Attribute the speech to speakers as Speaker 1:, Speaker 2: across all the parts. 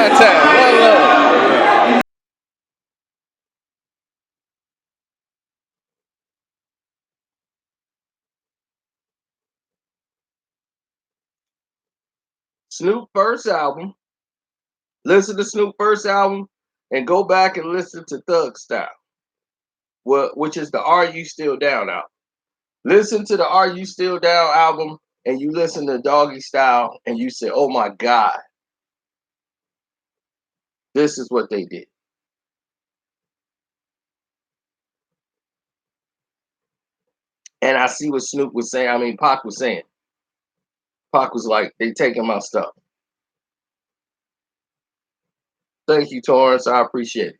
Speaker 1: One time. One love. Snoop first album. Listen to Snoop first album and go back and listen to Thug Style, which is the Are You Still Down album. Listen to the Are You Still Down album and you listen to Doggy Style and you say, oh my God, this is what they did. And I see what Snoop was saying. I mean, Pac was saying. Pac was like, they taking my stuff. Thank you, Torrance. I appreciate it.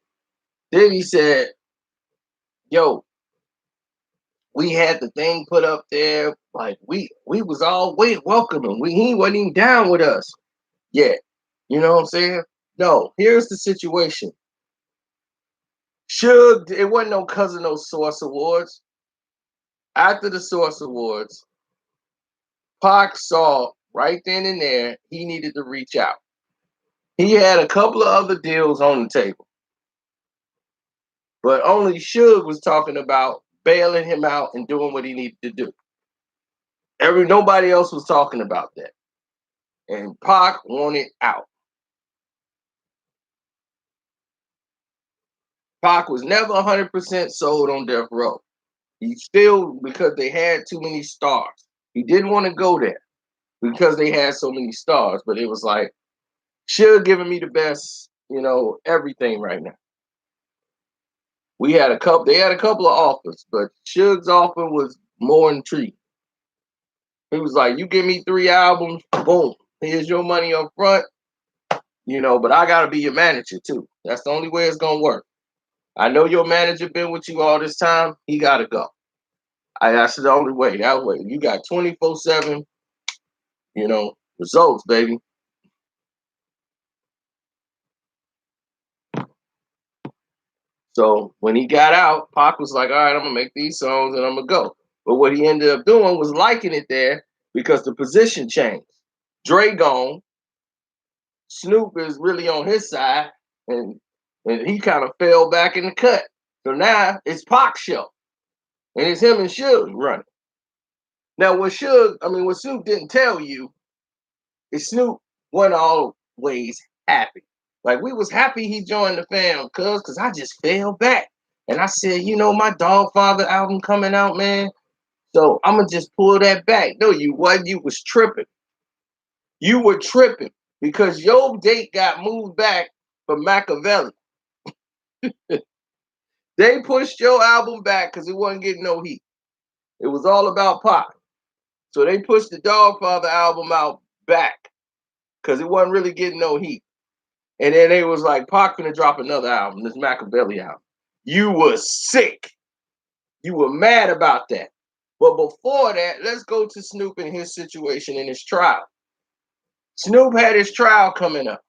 Speaker 1: Then he said, yo, we had the thing put up there. Like, we was all welcoming. He wasn't even down with us yet. You know what I'm saying? No, here's the situation. It wasn't no cousin, no Source Awards. After the Source Awards, Pac saw right then and there he needed to reach out. He had a couple of other deals on the table, but only Suge was talking about bailing him out and doing what he needed to do. Nobody else was talking about that, and Pac wanted out. Pac was never 100% sold on Death Row. He still, because they had too many stars. He didn't want to go there because they had so many stars, but it was like, Suge giving me the best, everything right now. They had a couple of offers, but Suge's offer was more intriguing. He was like, you give me 3 albums, boom, here's your money up front, but I gotta be your manager too. That's the only way it's gonna work. I know your manager been with you all this time, he gotta go. That's the only way. That way, you got 24/7, results, baby. So when he got out, Pac was like, all right, I'm gonna make these songs and I'm gonna go. But what he ended up doing was liking it there because the position changed. Dre gone, Snoop is really on his side, and he kind of fell back in the cut. So now it's Pac's show, and it's him and Suge running. Now what Snoop didn't tell you is Snoop wasn't always happy. Like, we was happy he joined the fam, cause I just fell back. And I said, my Dogfather album coming out, man. So I'm gonna just pull that back. No, you wasn't. You was tripping. You were tripping because your date got moved back for Makaveli. They pushed your album back because it wasn't getting no heat. It was all about Pac. So they pushed the Dogfather album out back because it wasn't really getting no heat. And then they was like, Pac gonna drop another album, this Makaveli album. You were sick. You were mad about that. But before that, let's go to Snoop and his situation in his trial. Snoop had his trial coming up.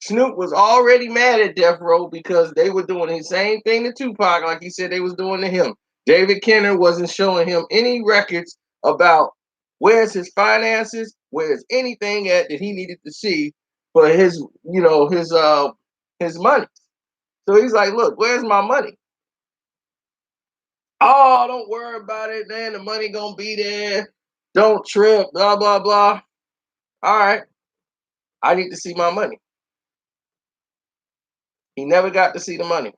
Speaker 1: Snoop was already mad at Death Row because they were doing the same thing to Tupac, like he said they was doing to him. David Kenner wasn't showing him any records about where's his finances, where's anything at that he needed to see for his money. So he's like, look, where's my money? Oh, don't worry about it, man. The money gonna be there. Don't trip, blah, blah, blah. All right. I need to see my money. He never got to see the money.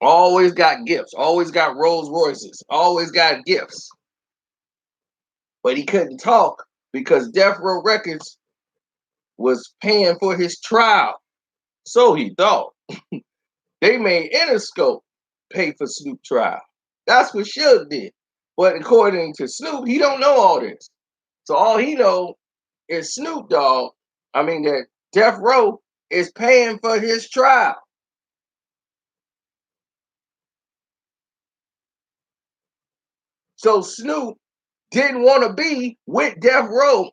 Speaker 1: Always got gifts, always got Rolls Royces, always got gifts. But he couldn't talk because Death Row Records was paying for his trial. So he thought. They made Interscope pay for Snoop trial. That's what Suge did. But according to Snoop, he don't know all this. So all he know is Snoop Dogg, that Death Row is paying for his trial. So Snoop didn't want to be with Death Row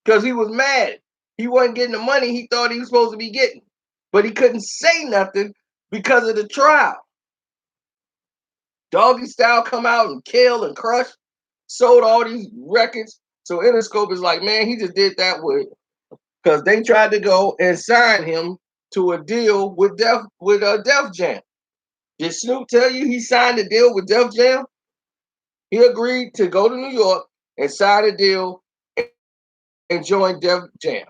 Speaker 1: because he was mad. He wasn't getting the money he thought he was supposed to be getting. But he couldn't say nothing because of the trial. Doggy Style come out and kill and crush, sold all these records. So Interscope is like, man, he just did that with because they tried to go and sign him to a deal with Def Jam. Did Snoop tell you he signed a deal with Def Jam? He agreed to go to New York and sign a deal and join Def Jam.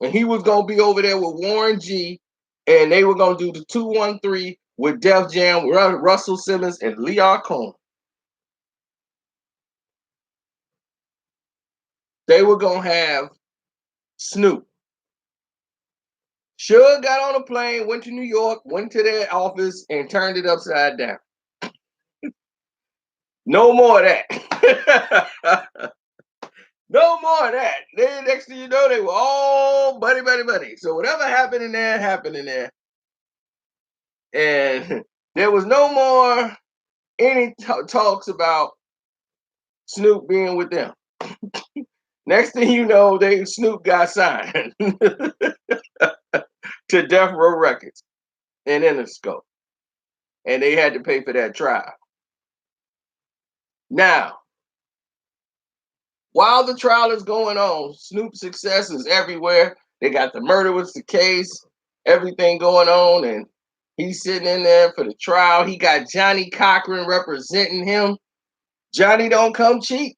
Speaker 1: And he was gonna be over there with Warren G, and they were gonna do the 213 with Def Jam, Russell Simmons, and Leon Cohen. They were gonna have Snoop. Suge got on a plane, went to New York, went to their office, and turned it upside down. No more of that. No more of that. Then next thing you know, they were all buddy, buddy, buddy. So whatever happened in there, happened in there. And there was no more any talks about Snoop being with them. Next thing you know, Snoop got signed to Death Row Records and Interscope. And they had to pay for that trial. Now, while the trial is going on, Snoop's success is everywhere. They got the murder was the case, everything going on, and he's sitting in there for the trial. He got Johnny Cochran representing him. Johnny don't come cheap.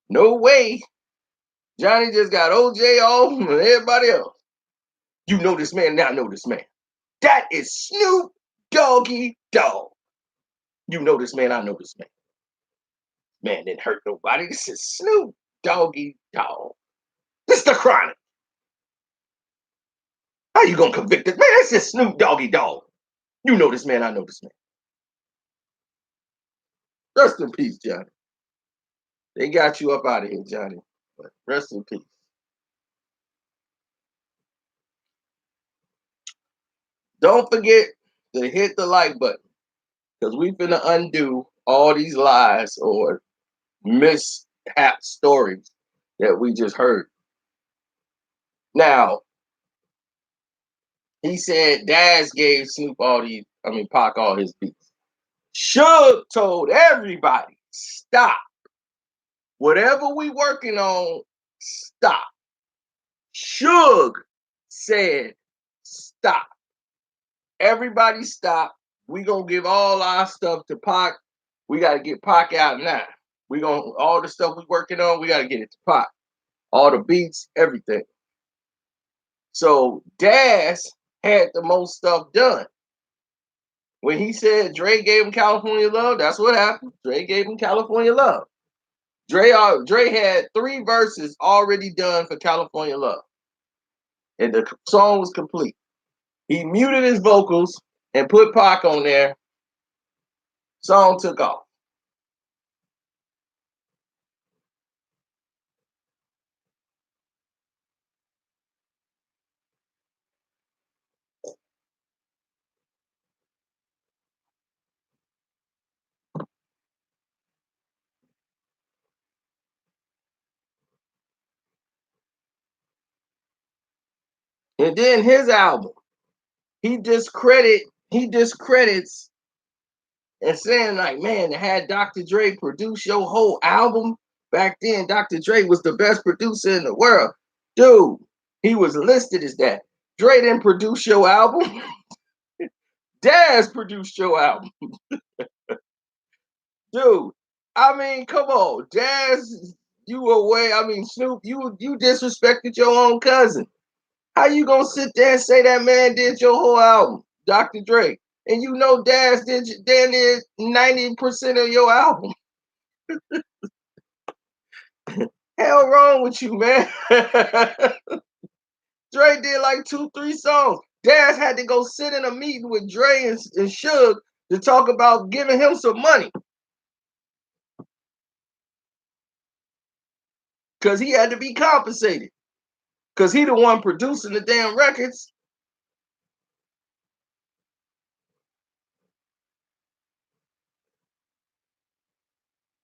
Speaker 1: No way. Johnny just got OJ off and everybody else. You know this man, now know this man. That is Snoop Doggy Dogg. You know this man, I know this man. Man didn't hurt nobody. This is Snoop Doggy Dogg. This is the Chronic. How you gonna convict it? Man, that's just Snoop Doggy Dogg. You know this man, I know this man. Rest in peace, Johnny. They got you up out of here, Johnny. But rest in peace. Don't forget to hit the like button because we finna undo all these lies or mishap stories that we just heard. Now, he said Daz gave Snoop Pac all his beats. Suge told everybody, stop. Whatever we working on, stop. Suge said, stop. Everybody stop. We gonna give all our stuff to Pac. We gotta get Pac out now. We gonna all the stuff we working on, we gotta get it to Pac. All the beats, everything. So Daz had the most stuff done. When he said Dre gave him California Love, that's what happened. Dre gave him California Love. Dre had 3 verses already done for California Love. And the song was complete. He muted his vocals and put Pac on there. Song took off. And then his album, he discredits and saying like, man, to have Dr. Dre produce your whole album. Back then, Dr. Dre was the best producer in the world. Dude, he was listed as that. Dre didn't produce your album. Daz produced your album. Dude, I mean, come on. Daz, you were way, Snoop, you disrespected your own cousin. How you gonna sit there and say that man did your whole album, Dr. Dre? And you know Daz did 90% of your album. Hell wrong with you, man. Dre did like 2-3 songs. Daz had to go sit in a meeting with Dre and Suge to talk about giving him some money. Because he had to be compensated. Because he the one producing the damn records.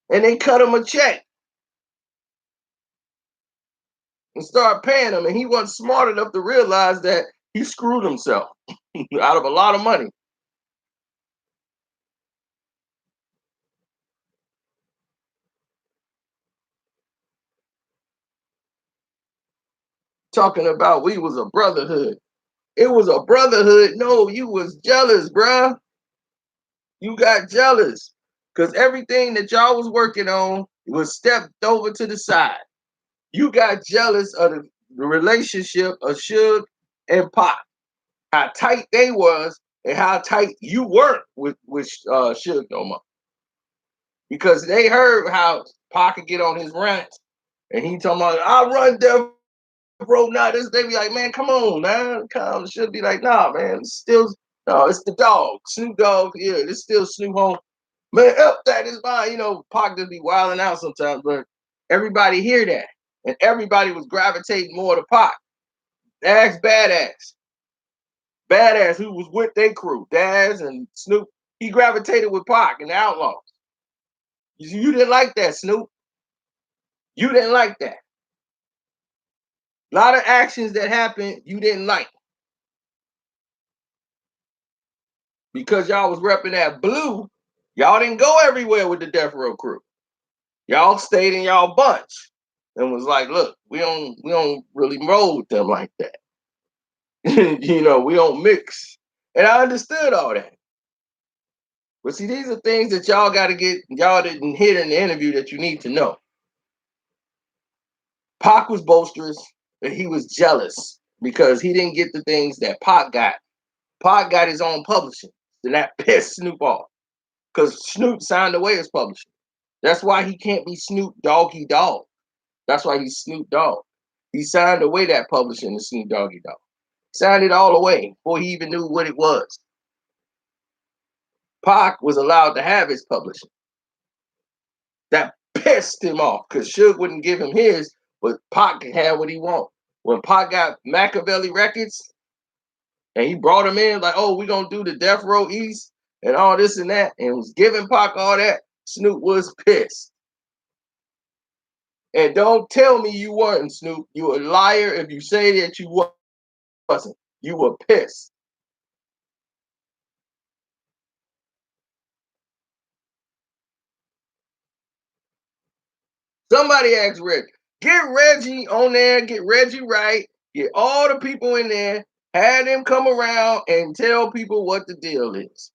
Speaker 1: And they cut him a check and start paying him. And he wasn't smart enough to realize that He screwed himself out of a lot of money. Talking about we was a brotherhood. It was a brotherhood. No, you was jealous, bruh. You got jealous because everything that y'all was working on was stepped over to the side. You got jealous of the relationship of Suge and Pac, how tight they was and how tight you weren't with Suge no more. Because they heard how Pac could get on his rants and he talking about I run Death Row now. This they be like, man, come on, man. Come should be like, nah, man, it's still no, it's the dog, Snoop Dogg. Yeah, it's still Snoop home. Man, up that is fine. You know, Pac just be wilding out sometimes, but everybody hear that. And everybody was gravitating more to Pac. Ask Badass. Badass, who was with their crew, Daz and Snoop, he gravitated with Pac and the Outlaws. You didn't like that, Snoop. You didn't like that. A lot of actions that happened you didn't like because y'all was repping that blue. Y'all didn't go everywhere with the Death Row crew. Y'all stayed in y'all bunch and was like, look, we don't really roll with them like that. You know, we don't mix. And I understood all that. But see, these are things that y'all got to get, y'all didn't hit in the interview that you need to know. Pac was boisterous, and he was jealous because he didn't get the things that Pac got. Pac got his own publishing, and that pissed Snoop off because Snoop signed away his publishing. That's why he can't be Snoop Doggy Dogg. That's why he's Snoop Dogg. He signed away that publishing to Snoop Doggy Dogg. Signed it all away before he even knew what it was. Pac was allowed to have his publishing. That pissed him off because Suge wouldn't give him his, but Pac could have what he want. When Pac got Makaveli Records and he brought him in, like, oh, we're going to do the Death Row East and all this and that, and was giving Pac all that, Snoop was pissed. And don't tell me you weren't, Snoop. You a liar if you say that you wasn't. You were pissed. Somebody asked Reggie. Get Reggie on there, get Reggie right, get all the people in there, have them come around and tell people what the deal is.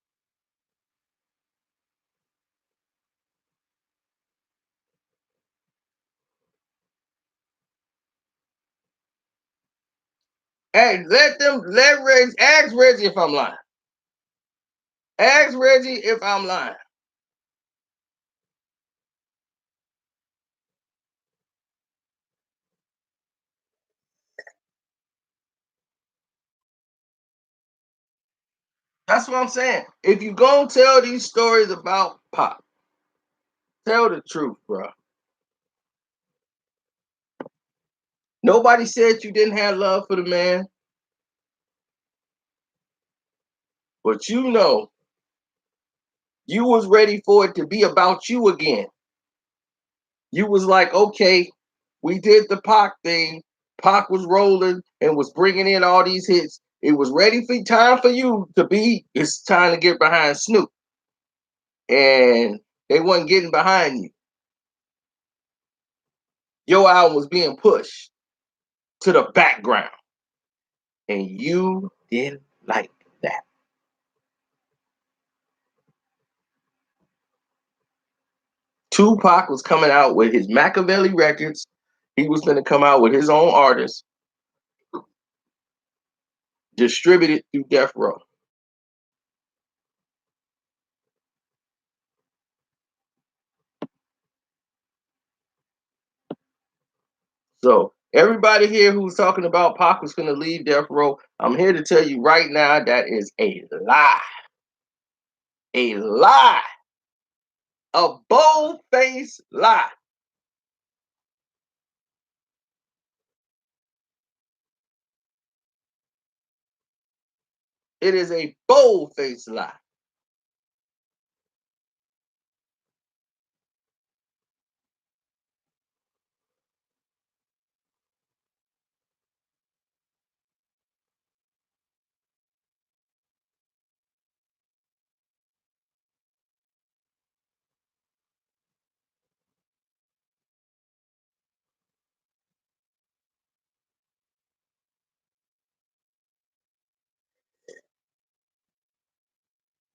Speaker 1: Hey, let Reggie, ask Reggie if I'm lying. Ask Reggie if I'm lying. That's what I'm saying. If you gonna tell these stories about Pop, tell the truth, bro. Nobody said you didn't have love for the man, but you know you was ready for it to be about you again. You was like, okay, we did the Pac thing. Pac was rolling and was bringing in all these hits. It was ready for time for you to be. It's time to get behind Snoop, and they wasn't getting behind you. Your album was being pushed to the background, and you didn't like that. Tupac was coming out with his Makaveli records. He was going to come out with his own artist, distributed through Death Row. So everybody here who's talking about Pac was going to leave Death Row, I'm here to tell you right now that is a lie. A lie. A bold-faced lie. It is a bold-faced lie.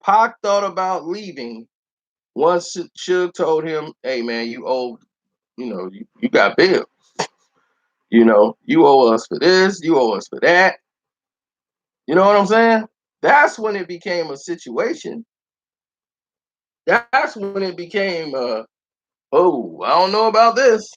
Speaker 1: Pac thought about leaving once Suge told him, "Hey man, you owe, you got bills. You owe us for this, you owe us for that." You know what I'm saying? That's when it became a situation. That's when it became, oh, I don't know about this.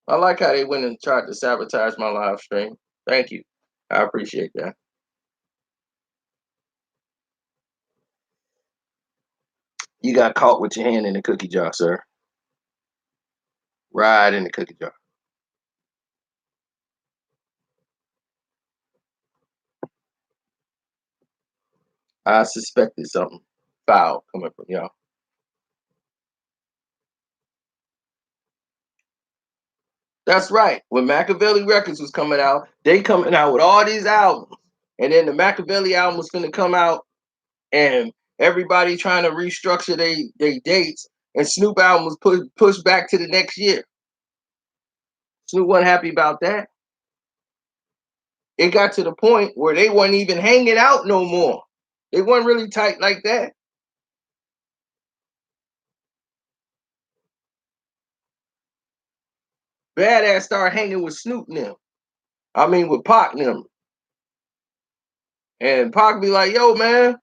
Speaker 1: I like how they went and tried to sabotage my live stream. Thank you. I appreciate that. You got caught with your hand in the cookie jar, sir. Right in the cookie jar. I suspected something foul coming from y'all. That's right. When Makaveli Records was coming out, they coming out with all these albums. And then the Makaveli album was going to come out, and everybody trying to restructure they dates. And Snoop album was pushed back to the next year. Snoop wasn't happy about that. It got to the point where they weren't even hanging out no more. They weren't really tight like that. Badass started hanging with Snoop now. I mean, with Pac them. And Pac be like, "Yo, man."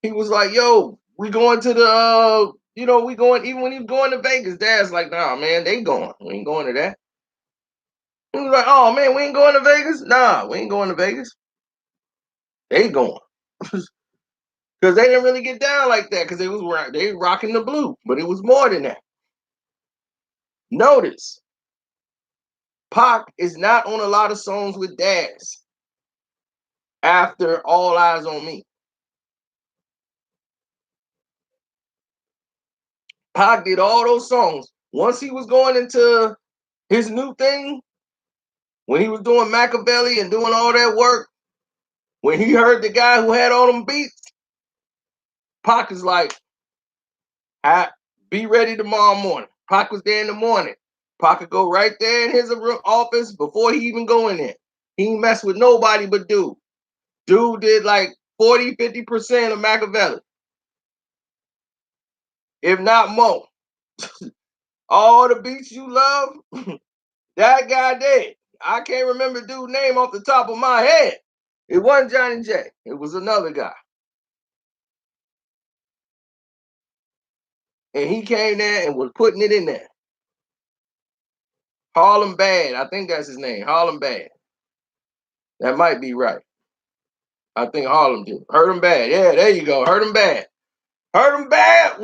Speaker 1: He was like, "Yo, we going to the, we going." Even when he was going to Vegas, Dad's like, "Nah, man, they going. We ain't going to that." He was like, "Oh man, we ain't going to Vegas. Nah, we ain't going to Vegas. They going." Because they didn't really get down like that, because they rocking the blue, but it was more than that. Notice, Pac is not on a lot of songs with Daz after All Eyes on Me. Pac did all those songs. Once he was going into his new thing, when he was doing Makaveli and doing all that work, when he heard the guy who had all them beats, Pac is like, be ready tomorrow morning. Pac was there in the morning. Pac could go right there in his office before he even go in there. He ain't mess with nobody but dude. Dude did like 40, 50% of Makaveli, if not more. All the beats you love, that guy did. I can't remember dude's name off the top of my head. It wasn't Johnny J. It was another guy. And he came there and was putting it in there. Harlem Bad. I think that's his name. Harlem Bad. That might be right. I think Harlem did. Heard him bad. Yeah, there you go. Heard him bad. Heard him bad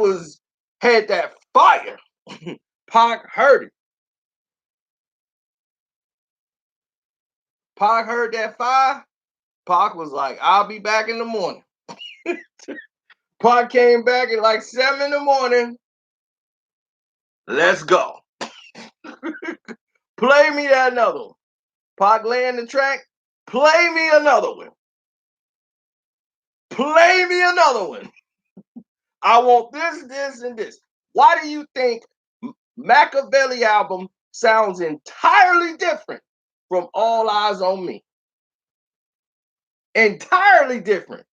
Speaker 1: had that fire. Pac heard it. Pac heard that fire. Pac was like, "I'll be back in the morning." Pac came back at like 7 in the morning. Let's go. Play me that another one. Pac laying the track. Play me another one. Play me another one. I want this, this, and this. Why do you think Makaveli album sounds entirely different from All Eyes on Me? Entirely different.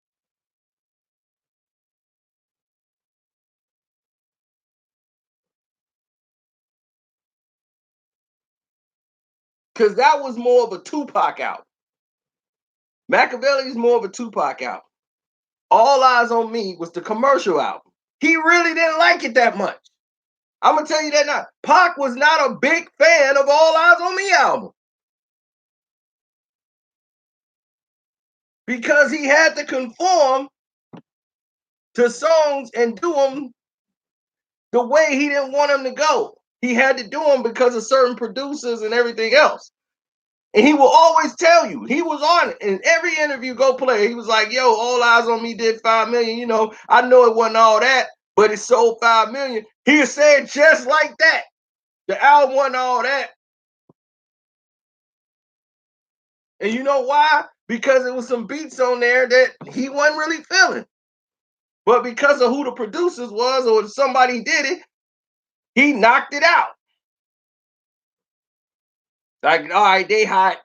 Speaker 1: Because that was more of a Tupac album. Makaveli is more of a Tupac album. All Eyes on Me was the commercial album. He really didn't like it that much. I'm gonna tell you that now. Pac was not a big fan of All Eyes on Me album because he had to conform to songs and do them the way he didn't want them to go. He had to do them because of certain producers and everything else. And he will always tell you, he was on it. In every interview, go play. He was like, "Yo, All Eyes on Me did 5 million. I know it wasn't all that, but it sold 5 million." He said just like that. The album wasn't all that. And you know why? Because there was some beats on there that he wasn't really feeling. But because of who the producers was or somebody did it, he knocked it out. Like, all right, they hot,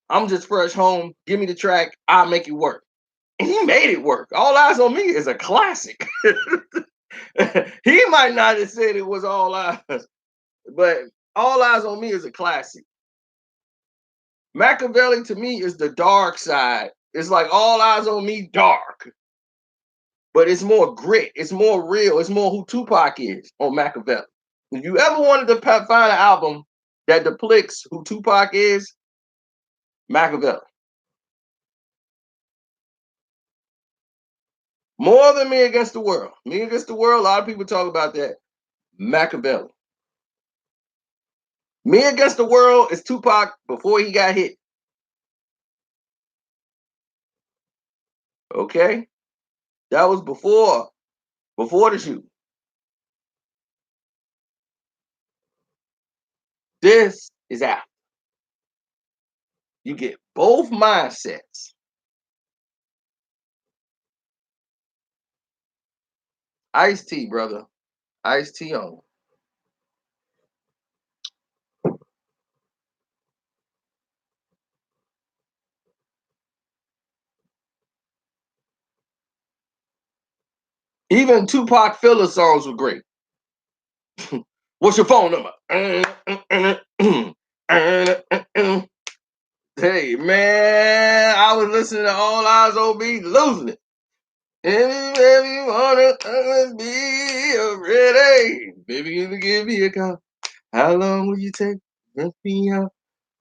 Speaker 1: I'm just fresh home. Give me the track, I'll make it work. And he made it work. All Eyes on Me is a classic. He might not have said it was All Eyes, but All Eyes on Me is a classic. Makaveli to me is the dark side. It's like All Eyes on Me dark, but it's more grit. It's more real. It's more who Tupac is on Makaveli. If you ever wanted to find an album that depicts who Tupac is, Makaveli. More than Me Against the World. Me Against the World, a lot of people talk about that. Makaveli. Me Against the World is Tupac before he got hit. Okay? That was before the shoot. This is after. You get both mindsets. Ice T, brother. Ice T on. Even Tupac filler songs were great. What's your phone number? Hey man, I was listening to All Eyes on Me, losing it. If you wanna be ready, baby, you give me a call. How long will you take? Let me out.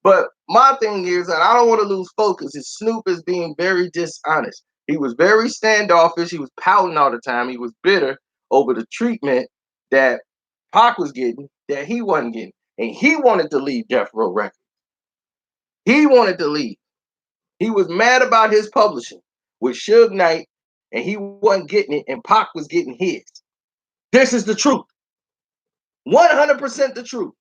Speaker 1: But my thing is that I don't want to lose focus. Is Snoop is being very dishonest. He was very standoffish. He was pouting all the time. He was bitter over the treatment that Pac was getting that he wasn't getting, and he wanted to leave Death Row Records. He wanted to leave. He was mad about his publishing with Suge Knight, and he wasn't getting it, and Pac was getting his. This is the truth. 100% the truth.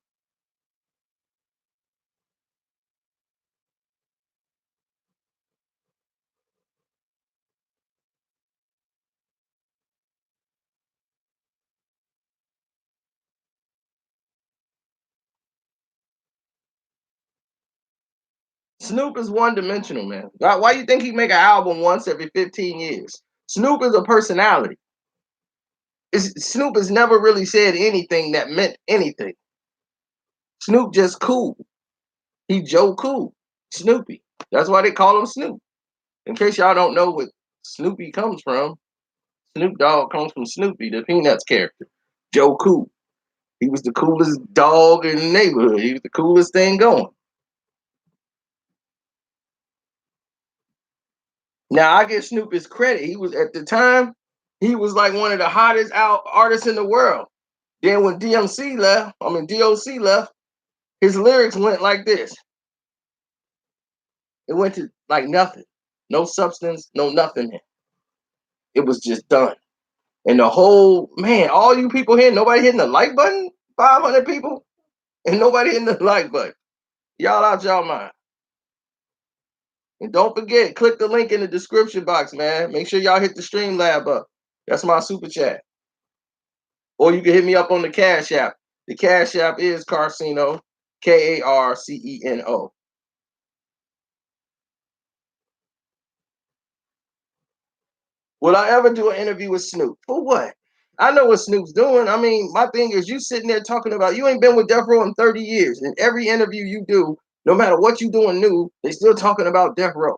Speaker 1: Snoop is one dimensional, man. Why you think he make an album once every 15 years? Snoop is a personality. Snoop has never really said anything that meant anything. Snoop just cool. He Joe Cool. Snoopy. That's why they call him Snoop. In case y'all don't know what Snoopy comes from, Snoop Dogg comes from Snoopy, the Peanuts character. Joe Cool. He was the coolest dog in the neighborhood. He was the coolest thing going. Now I give Snoop his credit. He was at the time, he was like one of the hottest out artists in the world. Then when DOC left, his lyrics went like this. It went to like nothing. No substance, no nothing. It was just done. And the whole man, all you people here, nobody hitting the like button? 500 people? And nobody hitting the like button. Y'all out y'all mind. And don't forget, click the link in the description box, man. Make sure y'all hit the Streamlab up. That's my super chat. Or you can hit me up on the Cash App. The Cash App is Carceno, Karceno. Will I ever do an interview with Snoop? For what? I know what Snoop's doing. I mean, my thing is you sitting there talking about you ain't been with Death Row in 30 years. And every interview you do, no matter what you doing new, they still talking about Death Row.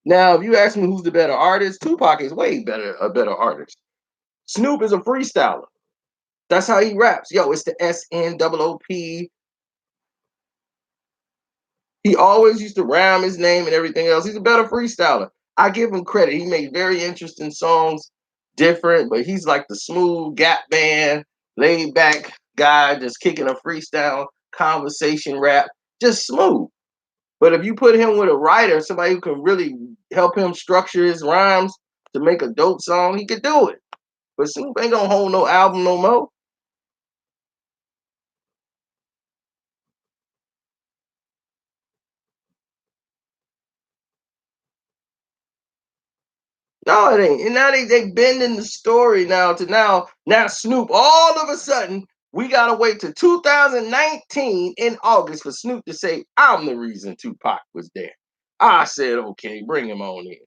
Speaker 1: Now, if you ask me who's the better artist, Tupac is way a better artist. Snoop is a freestyler. That's how he raps. Yo, it's the SNOOP. He always used to rhyme his name and everything else. He's a better freestyler. I give him credit. He made very interesting songs, different, but he's like the smooth gap band, laid back guy, just kicking a freestyle, conversation rap, just smooth. But if you put him with a writer, somebody who can really help him structure his rhymes to make a dope song, he could do it. But Snoop ain't gonna hold no album no more. No, it ain't. And now they bending the story now Snoop. All of a sudden, we gotta wait till 2019 in August for Snoop to say, "I'm the reason Tupac was there." I said, "Okay, bring him on in."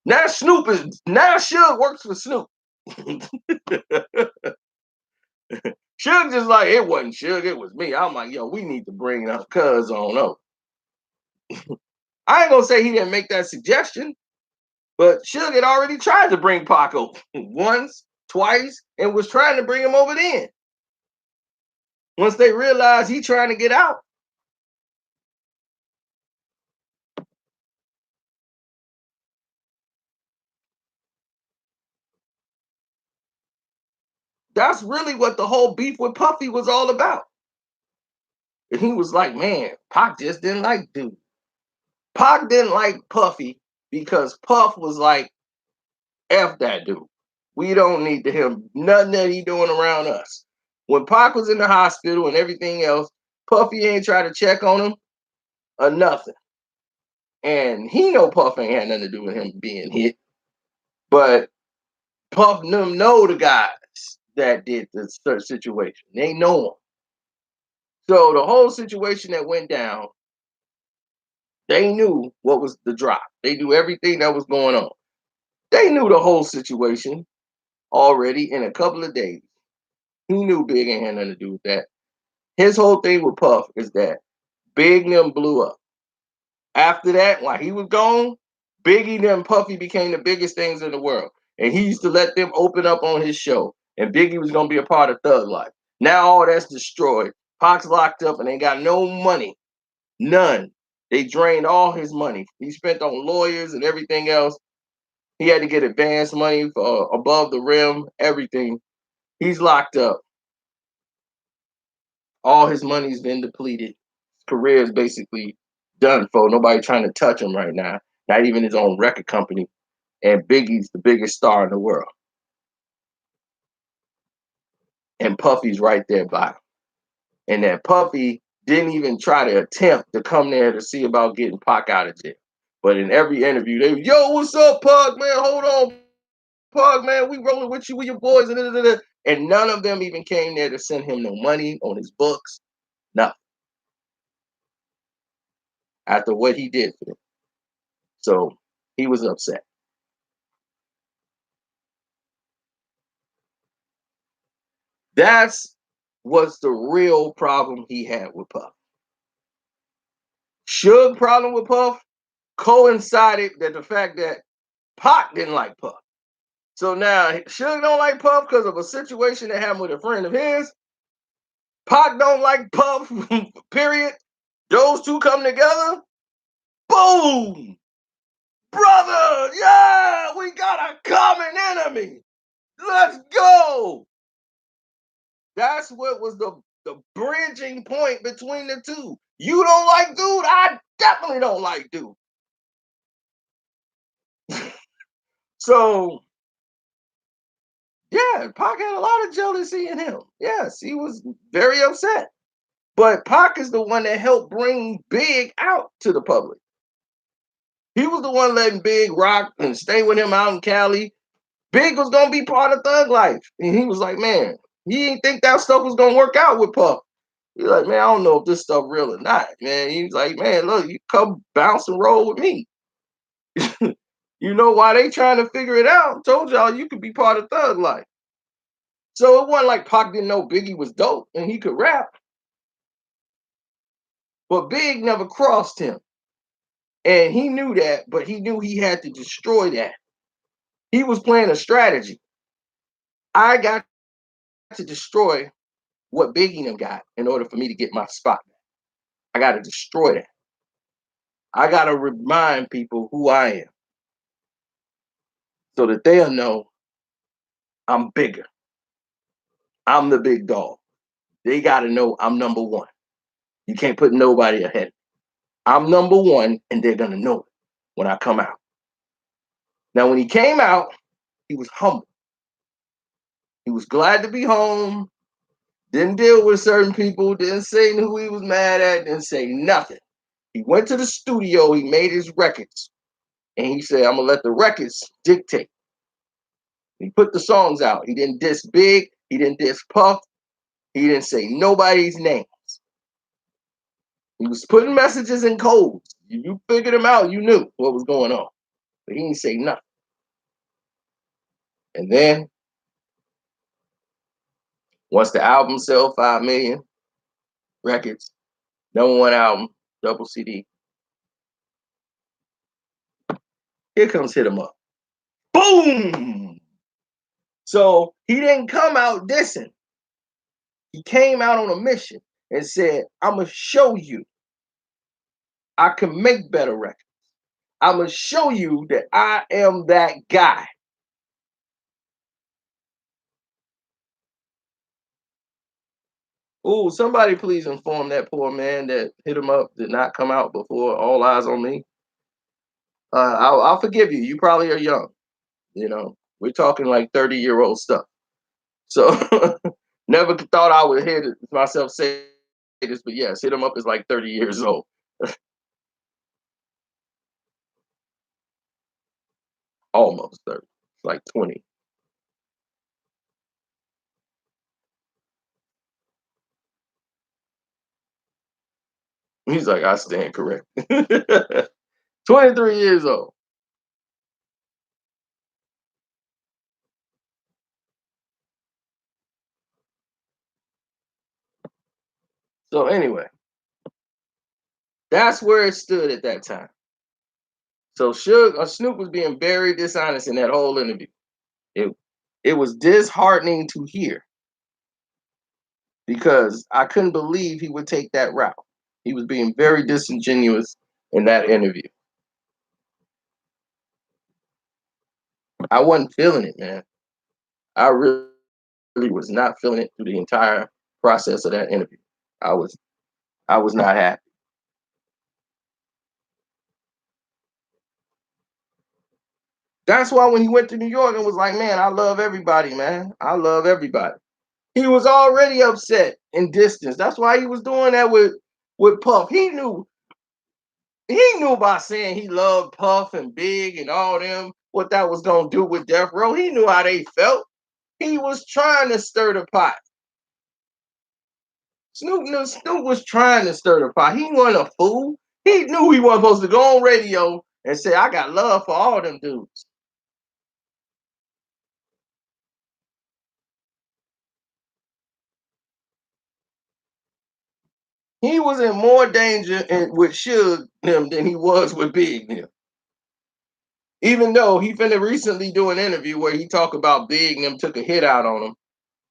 Speaker 1: Now Suge works for Snoop. Suge just like it wasn't Suge, it was me. I'm like, yo, we need to bring up Cuz on up. I ain't gonna say he didn't make that suggestion. But Suge had already tried to bring Pac over once, twice, and was trying to bring him over then. Once they realized he trying to get out, that's really what the whole beef with Puffy was all about. And he was like, man, Pac just didn't like dude. Pac didn't like Puffy because Puff was like, F that dude. We don't need to him nothing that he doing around us. When Pac was in the hospital and everything else, Puffy ain't try to check on him or nothing. And he know Puff ain't had nothing to do with him being hit. But Puff them know the guys that did the situation. They know them. So the whole situation that went down, they knew what was the drop. They knew everything that was going on. They knew the whole situation already in a couple of days. He knew Big ain't had nothing to do with that. His whole thing with Puff is that Big and them blew up. After that, while he was gone, Biggie and Puffy became the biggest things in the world. And he used to let them open up on his show. And Biggie was going to be a part of Thug Life. Now all that's destroyed. Pac's locked up and ain't got no money. None. They drained all his money. He spent on lawyers and everything else. He had to get advance money for above the rim, everything. He's locked up. All his money's been depleted. His career is basically done for. Nobody trying to touch him right now. Not even his own record company. And Biggie's the biggest star in the world. And Puffy's right there by him. And that Puffy didn't even try to attempt to come there to see about getting Pac out of jail. But in every interview, they yo, what's up, Pac, man? Hold on, Pac, man. We rolling with you with your boys. And none of them even came there to send him no money on his books. Nothing. After what he did for them. So he was upset. That's what's the real problem he had with Puff. Suge problem with Puff coincided that the fact that Pac didn't like Puff. So now Suge don't like Puff because of a situation that happened with a friend of his. Pac don't like Puff, period. Those two come together. Boom! Brother, yeah, we got a common enemy. Let's go. That's what was the bridging point between the two. You don't like dude, I definitely don't like dude. So yeah, Pac had a lot of jealousy in him. Yes, he was very upset. But Pac is the one that helped bring Big out to the public. He was the one letting Big rock and stay with him out in Cali. Big was gonna be part of Thug Life. And he was like, man, he didn't think that stuff was gonna work out with Puff. He's like, man, I don't know if this stuff real or not, man. He was like, man, look, you come bounce and roll with me. You know why they trying to figure it out? Told y'all you could be part of Thug Life. So it wasn't like Pac didn't know Biggie was dope and he could rap. But Big never crossed him. And he knew that, but he knew he had to destroy that. He was playing a strategy. I got to destroy what Biggie and them got in order for me to get my spot back. I got to destroy that. I got to remind people who I am so that they'll know I'm bigger. I'm the big dog. They got to know I'm number one. You can't put nobody ahead. I'm number one, and they're going to know it when I come out. Now, when he came out, he was humble. He was glad to be home. Didn't deal with certain people. Didn't say who he was mad at. Didn't say nothing. He went to the studio. He made his records. And he said, I'm going to let the records dictate. He put the songs out. He didn't diss Big. He didn't diss Puff. He didn't say nobody's names. He was putting messages in codes. You figured them out. You knew what was going on. But he didn't say nothing. And then once the album sell 5 million records, #1 album, double CD, here comes Hit 'Em Up. Boom! So he didn't come out dissing. He came out on a mission and said, I'm going to show you I can make better records. I'm going to show you that I am that guy. Oh, somebody please inform that poor man that Hit 'Em Up did not come out before All Eyes on Me. I'll forgive you. You probably are young. You know, we're talking like 30-year-old stuff. So never thought I would hear myself say this, but yes, Hit 'Em Up is like 30 years old. Almost 30. It's like 20. He's like, I stand correct. 23 years old. So anyway, that's where it stood at that time. So Snoop was being very dishonest in that whole interview. It it was disheartening to hear because I couldn't believe he would take that route. He was being very disingenuous in that interview. I wasn't feeling it, man. I really was not feeling it through the entire process of that interview. I was I was not happy. That's why when he went to New York and was like, man, I love everybody, man. I love everybody. He was already upset and distance. That's why he was doing that with Puff. He knew by saying he loved Puff and Big and all them, what that was gonna do with Death Row. He knew how they felt. He was trying to stir the pot. Snoop was trying to stir the pot. He wasn't a fool. He knew he wasn't supposed to go on radio and say, I got love for all them dudes. He was in more danger with Suge them than he was with Big them. Even though he finna recently do an interview where he talked about Big and them took a hit out on him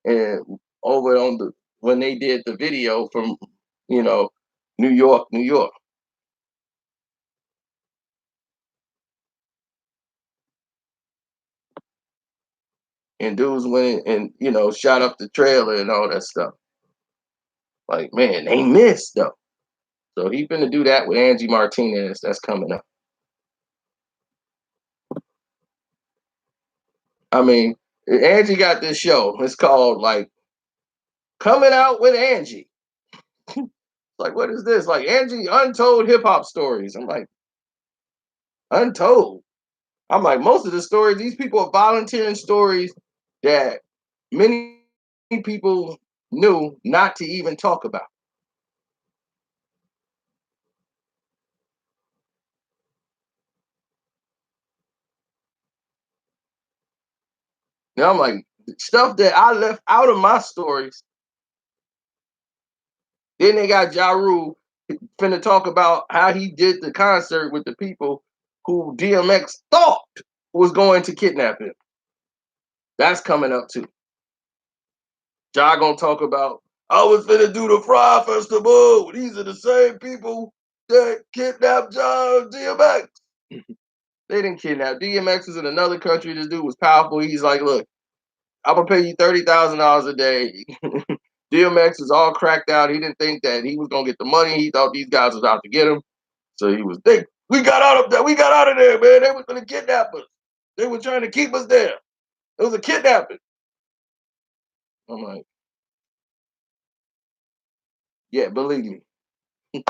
Speaker 1: and over on the when they did the video from you know New York, New York, and dudes went and shot up the trailer and all that stuff. Like man, they missed though. So he finna do that with Angie Martinez. That's coming up. I mean, Angie got this show. It's called like Coming Out with Angie. Like, what is this? Like Angie Untold Hip Hop Stories. I'm like, Untold. I'm like, most of the stories, these people are volunteering stories that many people knew not to even talk about. Now I'm like, stuff that I left out of my stories. Then they got Ja Rule finna talk about how he did the concert with the people who DMX thought was going to kidnap him. That's coming up too. Ja gonna talk about I was finna do the Fry Festival. These are the same people that kidnapped John DMX. They didn't kidnap. DMX is in another country. This dude was powerful. He's like, look, I'm gonna pay you $30,000 a day. DMX is all cracked out. He didn't think that he was gonna get the money. He thought these guys was out to get him. So he was we got out of there. We got out of there, man. They were gonna kidnap us. They were trying to keep us there. It was a kidnapping. I'm like, yeah, believe me.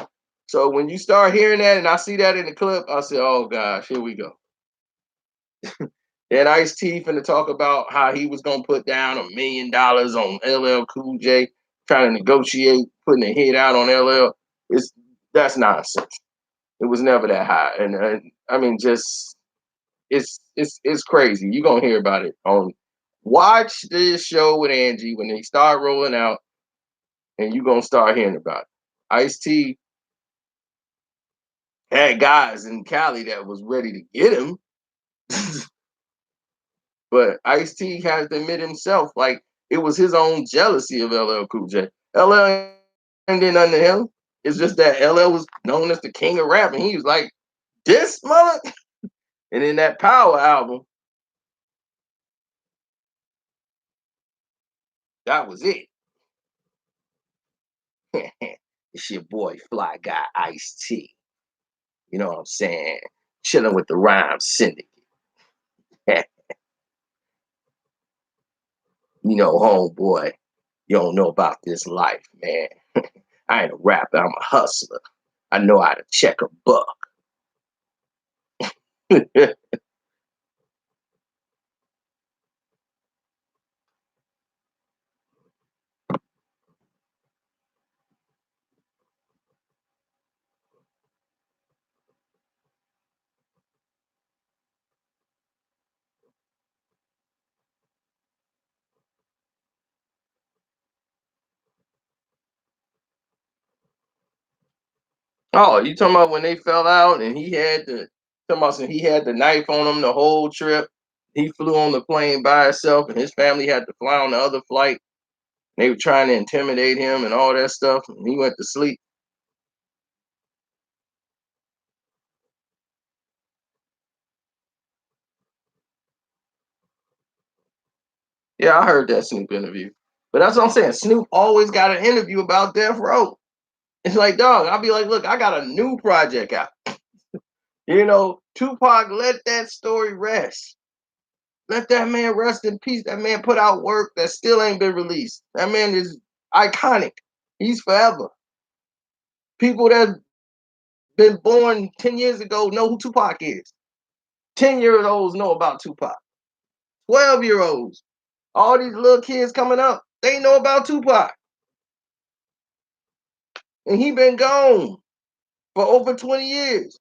Speaker 1: So when you start hearing that and I see that in the clip, I say, oh gosh, here we go. And Ice-T finna talk about how he was gonna put down $1 million on LL Cool J, trying to negotiate putting a hit out on LL. That's nonsense. It was never that high, and I mean, just it's crazy. You gonna hear about it on. Watch this show with Angie when they start rolling out, and you gonna start hearing about it. Ice-T had guys in Cali that was ready to get him. But Ice-T has to admit himself, like it was his own jealousy of LL Cool J. LL ain't did nothing to him. It's just that LL was known as the king of rap, and he was like, this mother. And in that Power album, that was it. It's your boy, Fly Guy Ice-T. You know what I'm saying? Chilling with the Rhyme Syndicate. You know, homeboy, you don't know about this life, man. I ain't a rapper, I'm a hustler. I know how to check a buck. Oh, you talking about when they fell out and he had the knife on him the whole trip. He flew on the plane by himself and his family had to fly on the other flight. They were trying to intimidate him and all that stuff, and he went to sleep. Yeah, I heard that Snoop interview. But that's what I'm saying. Snoop always got an interview about Death Row. It's like, dog, I'll be like, look, I got a new project out. You know, Tupac, let that story rest. Let that man rest in peace. That man put out work that still ain't been released. That man is iconic. He's forever. People that been born 10 years ago know who Tupac is. 10-year-olds know about Tupac. 12-year-olds. All these little kids coming up, they know about Tupac. And he been gone for over 20 years.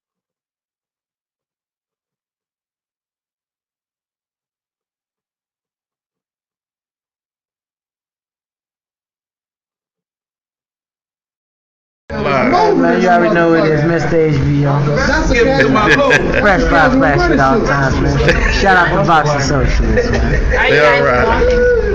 Speaker 2: Man, you already know it is Mr. HBO. Fresh fly flash at all times, man. Shout out to Box Associates, man.
Speaker 3: Are you guys walking?